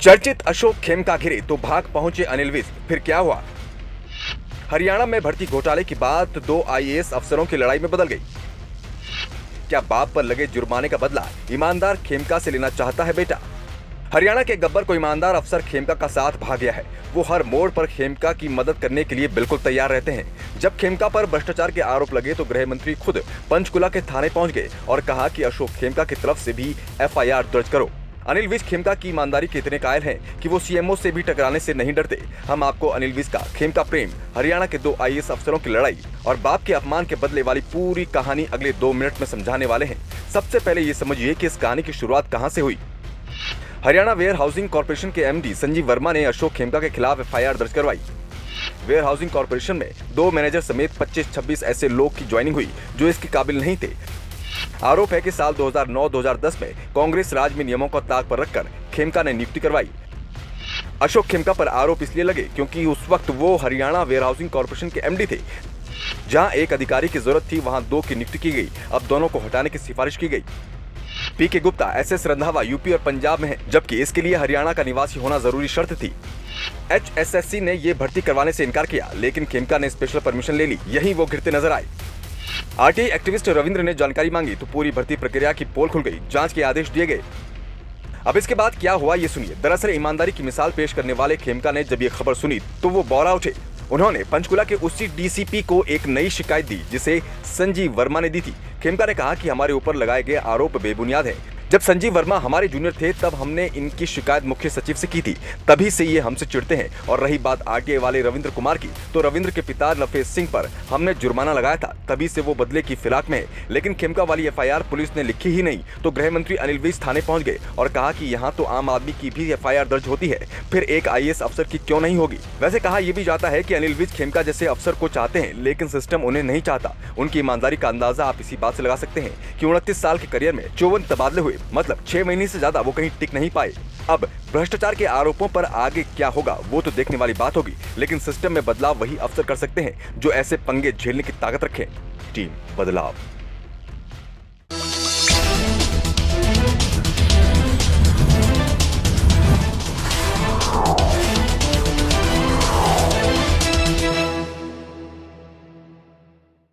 चर्चित अशोक खेमका घिरे तो भाग पहुंचे अनिल विज। फिर क्या हुआ? हरियाणा में भर्ती घोटाले की बात दो आईएएस अफसरों की लड़ाई में बदल गई। क्या बाप पर लगे जुर्माने का बदला ईमानदार खेमका से लेना चाहता है बेटा? हरियाणा के गब्बर को ईमानदार अफसर खेमका का साथ भाग गया है। वो हर मोड़ पर खेमका की मदद करने के लिए बिल्कुल तैयार रहते हैं। जब खेमका पर भ्रष्टाचार के आरोप लगे तो गृह मंत्री खुद पंचकुला के थाने पहुंच गए और कहा कि अशोक खेमका की तरफ से भी एफआईआर दर्ज करो। अनिल विज खेमका की ईमानदारी के इतने कायल हैं कि वो सीएमओ से भी टकराने से नहीं डरते। हम आपको अनिल विज का खेमका प्रेम, हरियाणा के दो आईएएस अफसरों की लड़ाई और बाप के अपमान के बदले वाली पूरी कहानी अगले 2 मिनट में समझाने वाले हैं। सबसे पहले ये समझिए कि इस कहानी की शुरुआत कहां से हुई। हरियाणा वेयर हाउसिंग कॉर्पोरेशन के एमडी संजीव वर्मा ने अशोक खेमका के खिलाफ एफआईआर दर्ज करवाई। वेयर हाउसिंग कॉर्पोरेशन में 2 मैनेजर समेत 25-26 ऐसे लोग की ज्वाइनिंग हुई जो इसके काबिल नहीं थे। आरोप है कि साल 2009-2010 में कांग्रेस राज में नियमों को ताक पर रखकर खेमका ने नियुक्ति करवाई। अशोक खेमका पर आरोप इसलिए लगे क्योंकि उस वक्त वो हरियाणा वेयर हाउसिंग कॉर्पोरेशन के एमडी थे। जहां एक अधिकारी की जरूरत थी वहां 2 की नियुक्ति की गई। अब दोनों को हटाने की सिफारिश की गई। पीके गुप्ता एसएस रंधावा यूपी और पंजाब में है, जबकि इसके लिए हरियाणा का निवासी होना जरूरी शर्त थी। एचएसएससी ने ये भर्ती करवाने से इनकार किया, लेकिन खेमका ने स्पेशल परमिशन ले ली। यहीं वो गिरते नजर आए। आरटीआई एक्टिविस्ट रविंद्र ने जानकारी मांगी तो पूरी भर्ती प्रक्रिया की पोल खुल गई। जांच के आदेश दिए गए। अब इसके बाद क्या हुआ ये सुनिए। दरअसल ईमानदारी की मिसाल पेश करने वाले खेमका ने जब ये खबर सुनी तो वो बौरा उठे। उन्होंने पंचकुला के उसी डीसीपी को एक नई शिकायत दी जिसे संजीव वर्मा ने दी थी। खेमका ने कहा कि हमारे ऊपर लगाए गए आरोप बेबुनियाद हैं। जब संजीव वर्मा हमारे जूनियर थे तब हमने इनकी शिकायत मुख्य सचिव से की थी, तभी से ये हमसे चिढ़ते हैं। और रही बात आरटीआई वाले रविंद्र कुमार की, तो रविंद्र के पिता लफेज सिंह पर हमने जुर्माना लगाया था, तभी से वो बदले की फिराक में है। लेकिन खेमका वाली एफआईआर पुलिस ने लिखी ही नहीं तो गृह मंत्री अनिल विज थाने पहुंच गए और कहा कि यहाँ तो आम आदमी की भी एफआईआर दर्ज होती है, फिर एक आईएएस अफसर की क्यों नहीं होगी। वैसे कहा यह भी जाता है कि अनिल विज खेमका जैसे अफसर को चाहते हैं, लेकिन सिस्टम उन्हें नहीं चाहता। उनकी ईमानदारी का अंदाजा आप इसी बात से लगा सकते हैं कि 29 साल के करियर में 54 तबादले हुए, मतलब 6 महीने से ज्यादा वो कहीं टिक नहीं पाए। अब भ्रष्टाचार के आरोपों पर आगे क्या होगा वो तो देखने वाली बात होगी, लेकिन सिस्टम में बदलाव वही अफसर कर सकते हैं जो ऐसे पंगे झेलने की ताकत रखें। टीम बदलाव।